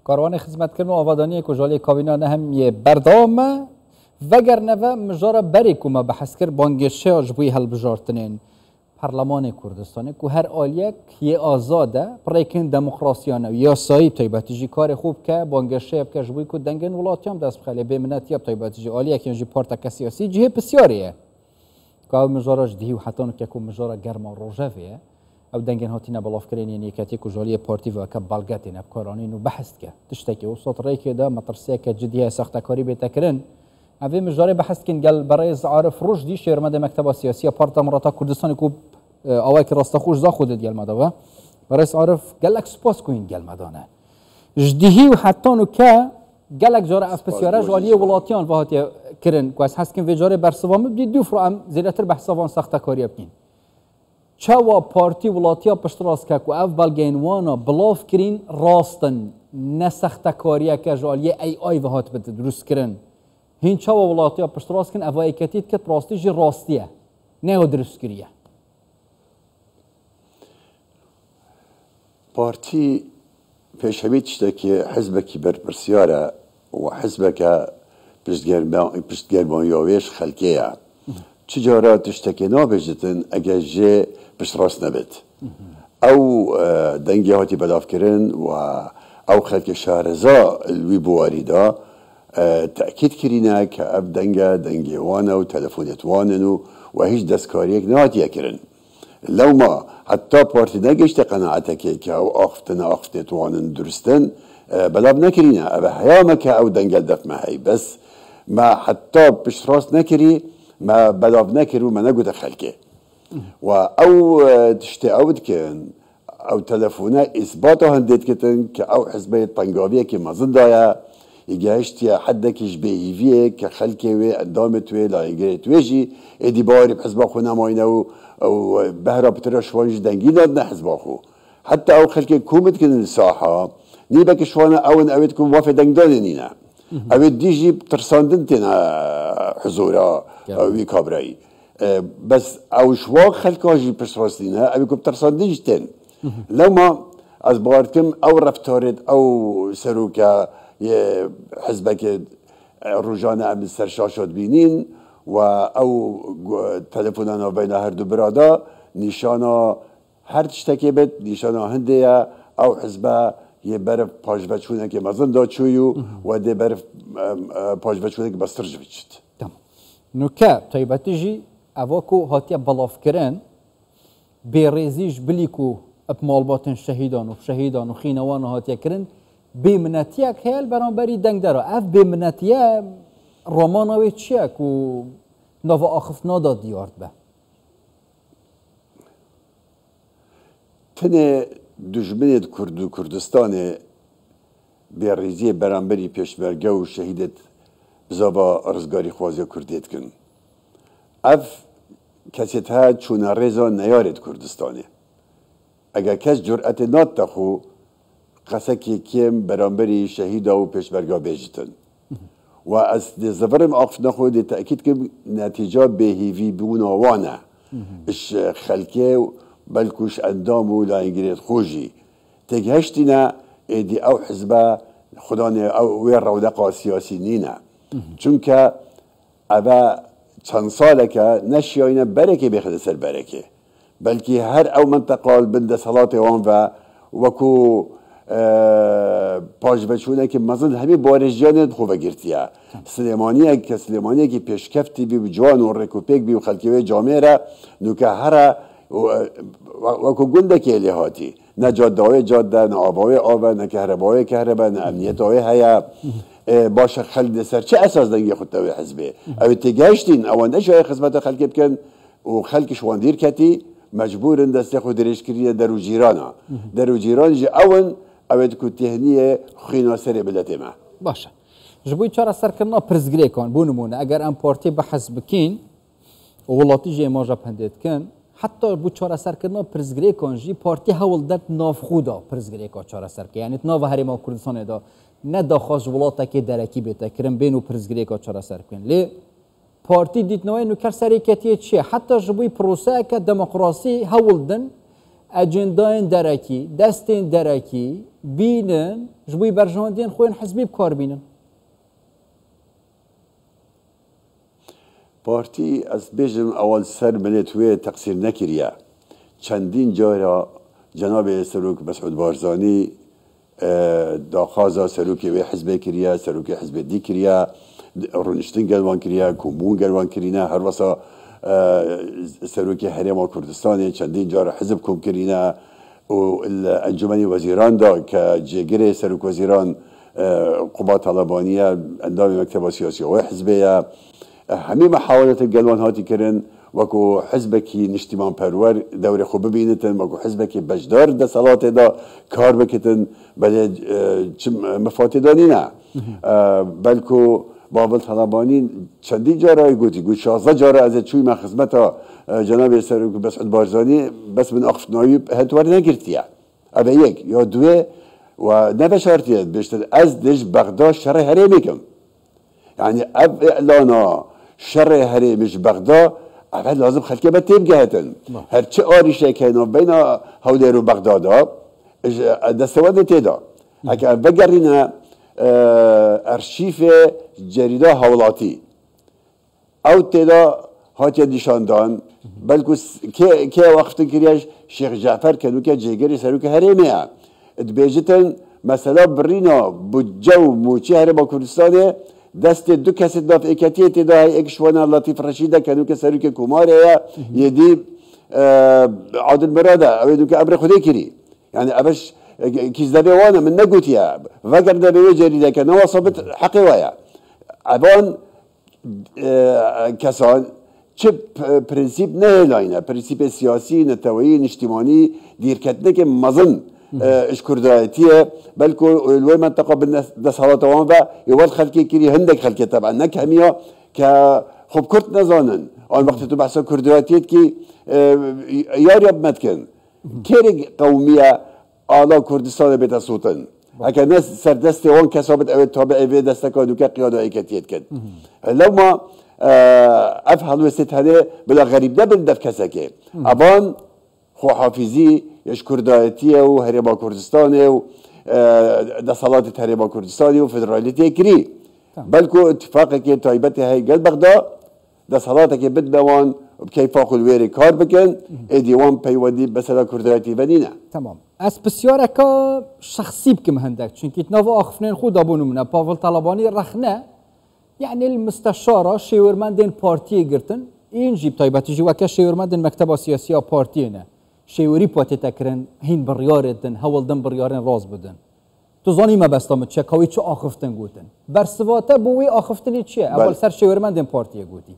کاروان خدمت کردن و آوادانی کجالی کابینه نه هم یه بردامه وگرنه و مجاره بری که ما بحث کرد بانگشه آجبوی هل بجارتنین پارلمان کردستانه که هر آلیک یه آزاده پریکن دموکراسیانه یا سایب تایباتیجی کار خوب که بانگشه که آجبوی که دنگن ولاتیام دست بخاله به مناطیاب تایباتیجی آلیک یعنی پارتا سیاسی جه بسیاریه که مجاره جدی و حتی که مجاره گرم روجاویه او دنگن هاتینا بلاف کرین یعنی کاتی کجالی پارتی و که بالگاتی نبکارانی نو بحث که تشتکی وسط رای که دا مترسیه که جدیه سخت کاری بتکرن اوی مجاری بحث کن گل برای عارف رشدی شرمده مکتب سیاسی پارتا مراتا کردستان کو اوای که راست خوش زا خودت گل مداوا برای عارف گل اکسپاس کوین گل مدانه جدیه و حتی نو که گل اک جاره اف بسیاره جوالی ولاتیان و هاتی کرن کو از هست کن وجاره برسوام بدی دو فرام زیرتر بحثوان سخت کاری بکن چوا پارتی ولاتیا پشت راست که اف بلگینوانا بلاف کرین راستن نسخت کاریه که جوالیه ای و هات بده درست کرن هین چوا ولاتیا پشت راست کن اوای کتید که راستی جی راستیه نه درست کریه پارتی پیشهوی تشتکی حزبکی برپرسیاره و حزبک پشتگرمانیاویش خلقیه چجارا تشتکی نابجتن اگر جه پشت راست نبید او دنگی هاتی بلاف کرن و او خلق شهرزا الوی بواری دا تأکید کرینه که اف دنگی وانه و تلفونت وانه و هیچ دستکاریک نهاتیه کرن لو ما حتی پارتی نگشت قناعته که او آخفتت وانن درستن بلاف نکرینه او حیامه که او دنگل دف مهی بس ما حتی پشت راست نکری ما بلاف نکرو ما نگوده خلقه و او تشتی اود کن او تلفونه اثباته هندید کتن که او حزبه طنگاویه که مزن دایا یگهشتی حد کش بیهیویه که خلقه و اندامت و لایگریت ویجی ایدی باری بحزبه خو نماینه و بهرا بتر شوانج دنگی داد نه حزبه خو حتی او خلقه کومت کن ساحه نیبه که شوانه اون اوید کن وافه دنگ دانه نینه اوید دیجی ترساندن تینا حضورا وی کابرایی بس او شواق خلقاجی پس راستینه اوی کب ترساندن جتن لو ما از بارتكم او رفتارت او سروكا حزبك رجانا من سرشاشات بينين و او تلفوننا بين هر دو برادا نشانا هر تشتكي بت نشانا هندية او حزبه یه برف پاجبچونه که مزن داد چویو و ده برف پاجبچونه که بسترج بچید تمام نوکه تایبتیجی اواکو هاتیه بلاف کرن بیریزیش بلیکو اپمالباتن شهیدان و خینوان هاتیه کرن بیمنتیه که هل برانبری دنگ داره اف بیمنتیه رامانوی چیه که نو آخف ناداد دیارد به تنه دجمنت کرد و کردستان بیریزی برانبری پیشمرگه و شهیدت بزابا رزگاری خوازی کردیت کن اف کسی ها چون رزا نیارد کردستانه اگر کس جرأت نات تخو قسکی کم برانبری شهید و پیشمرگه بیجتن و از زفرم آخف نخو دی تأکید که نتیجه بهیوی بوناوانه اش خلکه بلکوش اندام و لاینگریت خوشی تگهشتینا ایدی او حزبه خدانه او ویر رودقا سیاسی نینه چونکه اوه چند ساله که نشیاینه برکه بخده سر برکه بلکه هر او منطقه بنده صلات وان و وکو پاجبچونه که مزن همه بارجیان خوبه گرتیه سلیمانیه که پیشکفتی بی جوان و رکوپیک بی و خلکیوه جامعه را نوکه هر وکو گنده که الیهاتی نه جاده نه آبه نه کهربا نه امنیت هیا باشه خلد سر چه اساس دنگی خود توی حزبه او تگشتین او نشای خدمت خلق بکن و خلقش واندیر کتی مجبورن دست خود درش کردن درو جیران جی اون اوید کو تهنیه خینا سر بلت ما باشه جبوی چرا سر کنا پرزگری کن بونمونه اگر ام پارتی به حزب کین ولاتی جی ما جا پندید کن حتی بو چرا سر کنا پرزگری کن جی پارتی حول دت ناف خودا پرزگری کا چرا سر که یعنی ناف هریما کردستان دا نه داخل ولاتا که درکی بیت کرم بینو پرزگری کا چرا سر کن لی پارتی دیت نوای نکر سریکتی چیه حتی جبوی پروسه که دموکراسی حول دن اجنداین درکی دستین درکی بینن جبوی برژاندین خوین حزبی بکار بینن پارتی از بیجم اول سر منتوی تقصیر نکریه چندین جارا جناب سروک مسعود بارزانی داخازا سروکی و حزب کریه سروکی حزب دی کریه رونشتن گلوان کریه کومون گلوان کرینه هر واسه سروکی حرم کردستان چندین جارا حزب کوم کرینه و انجمن وزیران دا که جگر سروک وزیران قبا طالبانیه اندام مکتب سیاسی و حزبیه همه محاولات گلوان هاتی کرن وکو حزبکی نشتیمان پرور دور خوب ببینتن وکو حزبکی بجدار ده صلات دا کار بکتن بله مفاتی دانی نه بلکو بابل طلبانی چندین جارای گوتی گوت 16 جارا از چوی من خدمت جناب سروک مسعود بارزانی بس من اخف نایب هتوار نگرتیه ابا یک یا دوه و نبشارتیه بیشتر از دش بغداد شر حرمی کم يعني اب اعلانا شر هرمش بغداد اول لازم خلقه بتيب جهتن هرچه آریشه که بین هولیر و بغداد دستواد تیدا اگر بگرینا ارشیف جریده حولاتی او تیدا هاتی نشاندان بلکه که وقت کریش شیخ جعفر کنو که جگری سروک هرمه ادبیجتن مثلا برینا بجو موچی هرم کردستانه دست دو کسی داف اکتیه تدا اکشوانا لطیف رشیده کنو که سروک کماره یدی عادل مراده او دو که امر خودی کری یعنی ابش کیز دبی وانا من نگوتیه وگر دبی جریده که نوا صابت حقی وایا ابان کسان چه پرنسیپ نه لاینه پرنسیپ سیاسی نتوایی اجتماعی دیرکتنه که مزن اش كرداتيه بلكو الوي منطقه بالناس هواتوان و يوال خلكي كيري هندك خلكي طبعا نك هميا ك خب كرت نزانن اون وقت تو بحث كرداتيه كي يارب متكن كيري قوميه اعلى كردستان بيت صوتن هكا ناس سردست وان كسبت او تابع في دستكادو كقياده ايكتيت كد لو ما افهل وسط هذا بلا غريب ده بندف كسكه ابان خو حافظی یش کردایتیه و هربا کردستانه و دستالات هربا کردستانی و فدرالیتی کری بلکو اتفاقی که تایبتی های گل بغداد دستالاتی که بد بوان بکیف آخل ویری کار بکن ایدیوان پیوندی بسلا کردایتی بنینه تمام از بسیاره که شخصی بکم هندک چونکه نو آخفنین خود آبونو منه پاول طالبانی رخنه یعنی المستشاره شیورمندین پارتی گرتن این جیب تایبتی جوا که شیورمندین مکتب سیاسی پارتی نه شیوری پاتی تکرن هین بریاردن هولدن بریارن راز بدن تو زانی ما بستامت چه کوی چه آخفتن گوتن برسواته بوی آخفتنی چیه اول سر شیورمندین پارتی گوتی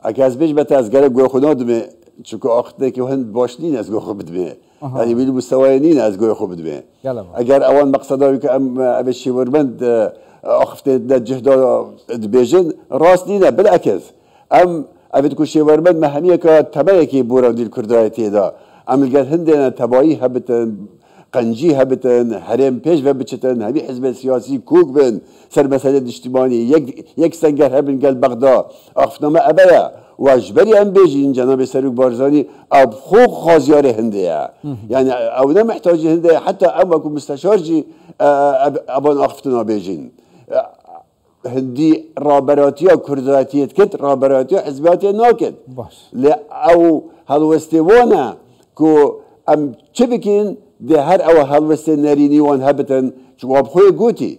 اگه از بیش بته از گره گوی خود دمه چون آخته که هند باش نین از گوی خود بدمه یعنی بیل مستوای نین از گوی خود بدمه اگر اول مقصدی که ام شیورمند آخفته جهدا دبیجن راست نینه بالعکس ام ابد کو شیورمند مهمیه که تبعی که بوران دیل کردایتی دا عملگاه هندنا تبایی هبتن قنجی هبتن حرم پیش و بچتن همی حزب سیاسی کوک بن سر مسئله اجتماعی یک سنگر هبن قلب بغداد اخفنامه ابیا واجبری ام بیجین جناب سروک بارزانی اب خوب خازیار هنده یعنی او نه محتاج هنده حتی ام وکو مستشار جی ابان اخفتنا بیجین هندی رابراتیا کرداتیت کت رابراتیا حزباتیا ناکد ل او هلوستیوانا کو ام چه بکن ده هر او هلوست نرینی وان هبتن جواب خوی گوتی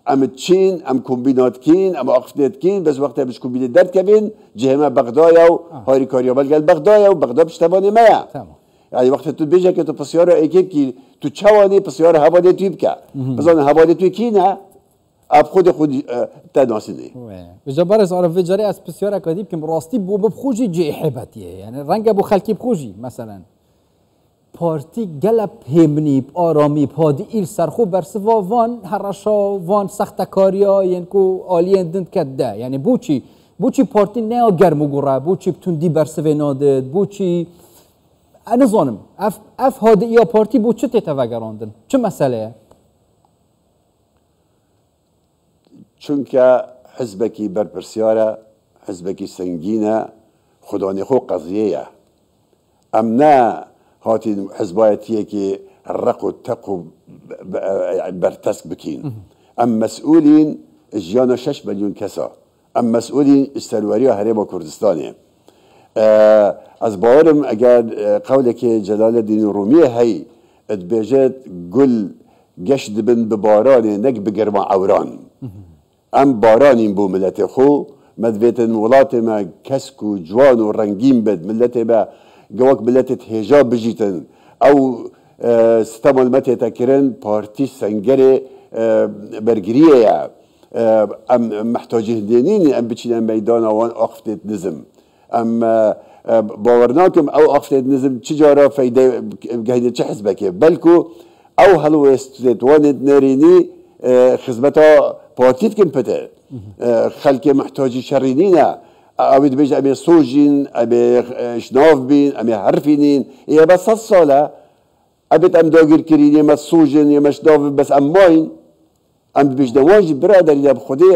ام چین ام کومبینات کین ام اخفنت کین بس وقت بش کومبینات درد کبین جهما بغداد او هاری کاریا بلگل بغداد او بغداد پشتبانی مایا یعنی وقت تو بیجه که تو پسیار ایکیب کی تو چوانی پسیار حوالی توی بکا بزن حوالی توی کی نه اب خود تناسیدی. بجبار از عرف جاری از بسیار اکادیب که راستی بو بخوجی جی حبتیه یعنی رنگ بو خلکی بخوجی مثلا پارتی گلب همنی آرامی پادی ایل سرخو برسوا وان هرشا وان سخت کاریا یعنی کو آلین دند کده یعنی بوچی پارتی نه گرمو گره بوچی بتوندی برسوا نادد بوچی انا ظانم اف هادی یا پارتی بو چه تتوگراندن چه مسئله چونکه حزبکی برپرسیاره حزبکی سنگینه خدانی خو قضیه ام نه هاتين حزبایتیه که رق و تق و برتسک بکین ام مسئولین جیانا 6 میلیون کسا ام مسئولین استلواری هرم کردستانه از باورم اگر قوله که جلال الدین رومی هی اتبیجت گل گشت بن ببارانه نک بگرما عوران ام بارانین بو ملت خو مدویتن ولات ما کسک و جوان و رنگین بد ملت با گواک ملت هجاب بجیتن او ستمال متى تكرن بارتي سنجري برجريه ام محتاجين دينين ام بتشين ميدان وان اخفت نظم ام باورناكم او اخفت نظم تجاره فايده قاعده تحسبك بلكو او هلو استوان ناريني خدمتها بارتيت كم بتا خلك محتاجي شرينينا او بيج ابي سوجين ابي شناف بين ابي حرفينين هي بس الصلاه ابد ام داگیر کرین یا مسوجن یا مشداف بس ام ماین ام بیش دواجی برادر یا خودی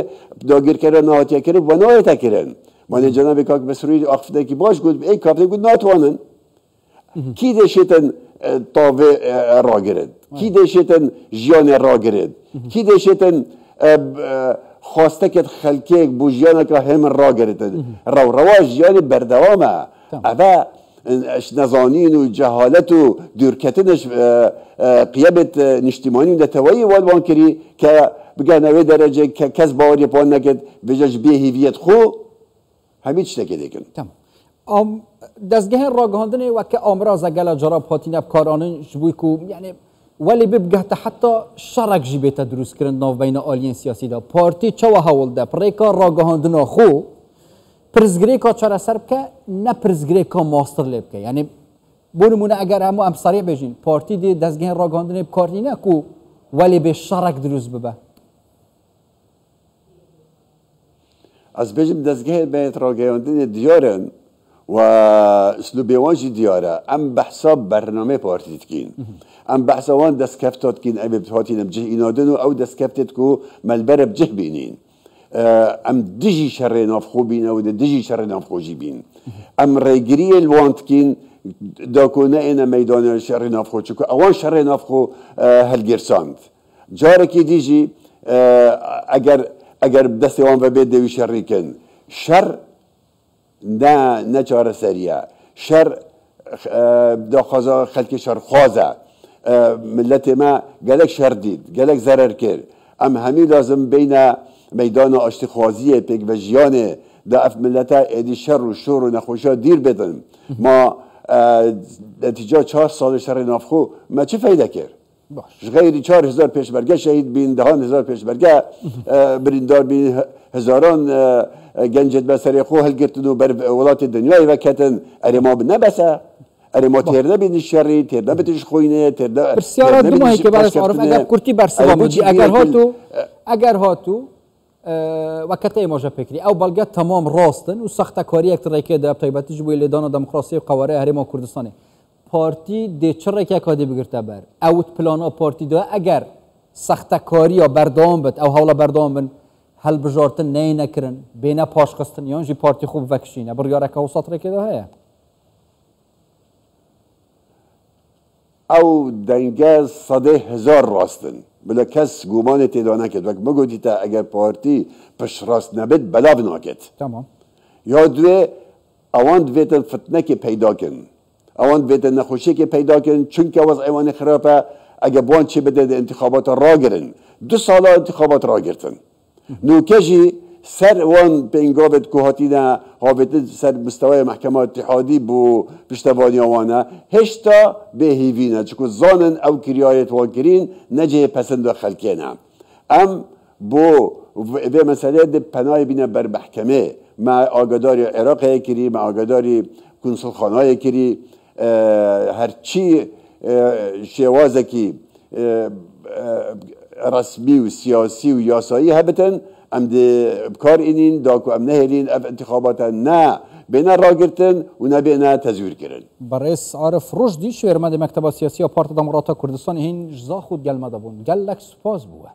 داگیر کردن نهاتیه کردن و نهایت کردن من جناب کاک بسروی آخفته کی باش گفت ای کافته گفت ناتوانن کی دشتن تاوه را گرد کی دشتن جیان را گرد کی دشتن خواسته که خلکی بو جیان که هم را گردن رواج جیان بردوامه اوه نزانین و جهالت و دورکتنش قیابت نشتیمانی و نتوایی والوان کری که بگه نوی درجه که کس باوری پان نکد بجاش بیهیویت خو همین چی نکه دیکن دستگاه راگهاندنه و که آمراز اگل جراب هاتین بکارانن جبوی که یعنی ولی ببگه تا حتی شرک جیبیت دروس کرن ناو بین آلین سیاسی دا پارتی چه و حول ده پریکا راگهاندنه خو پرزگریکا چرا سر بکه نه پرزگریکا ماستر لیب که یعنی بونمونه اگر همو ام سریع بجین پارتی دی دستگاه راگهاندنه بکاری نه کو ولی به شرک دروس ببه از بجم دستگاه بیت راگهاندنه دیارن و اسلوبی وانجی دیاره ام بحساب برنامه پارتی تکین ام بحثوان دست کفتات کین ابی بتهاتین بجه اینادن او دست کفتت کو ملبر بجه بینین ام دجی شر نافخو بین او دجی شر نافخو جی بین ام ریگری الوانت کین داکونه اینا میدان شر نافخو چکو اوان شر نافخو هلگرساند جاره کی دیجی اگر دست وان و بید دوی شری کن شر نه چاره سریع شر داخازا خلک شر خوازه ملت ما گلک شر دید گلک ضرر کرد ام همی لازم بین میدان آشتخوازی پیک و جیانه دا اف ملتا ایدی شر و شور و نخوشا دیر بدن ما نتیجه 4 سال شر نافخو ما چه فایده کرد غیری 4000 پیشبرگه شهید بین دهان 1000 پیشبرگه بریندار بین هزاران گنجت بسری خو هل گرتنو بر ولات دنیای وکتن ارما نبسه ارما تیر نبین شری تیر نبتش خوینه تیر بسیار دومایی که برش عارف اگر کرتی بر سوامدی اگر هاتو وقتی ماجا فکری او بلگه تمام راستن و سخت کاری یک تریکه ده طیبتی جبوی لیدان دموکراسی و قواره هرما کردستانه پارتی ده چرا که کادی بگرته بر اوت پلانا پارتی ده اگر سخت کاری یا بردام بد او حالا بردام بن هل بجارتن نه نکرن بینه پاش قستن یانجی پارتی خوب وکشینه بریاره که وسط ریکه ده هیا او دنگه 100,000 راستن بلا کس گومان تیدا نکد وقت مگو دیتا اگر پارتی پش راست نبید بلا بناکد تمام یا دوی اوان دویتن فتنه که پیدا کن اوان دویتن نخوشی که پیدا کن چون که وضع ایوان خرابه اگر بوان چی بده انتخابات را گرن 2 سال انتخابات را گرتن نوکجی سر وان پینگابت که هاتینا هاویت سر مستوی محکمه اتحادی بو پشتوانی آوانه هشتا به هیوینه چکو زانن او کریایت وان کرین نجه پسند خلکینه ام بو به مسئله ده پناه بینه بر محکمه ما آگاداری عراق کری ما آگاداری کنسول خانه کری هرچی شوازه کی رسمی و سیاسی و یاسایی هبتن ام ده بکار اینین داکو ام نهلین اف انتخابات نه بین را گرتن و نه بین تزویر کردن برئیس عارف رشدی شویر مد مکتب سیاسی و پارت دموکرات کردستان هین جزا خود گل مده بون گل لک سپاس بوه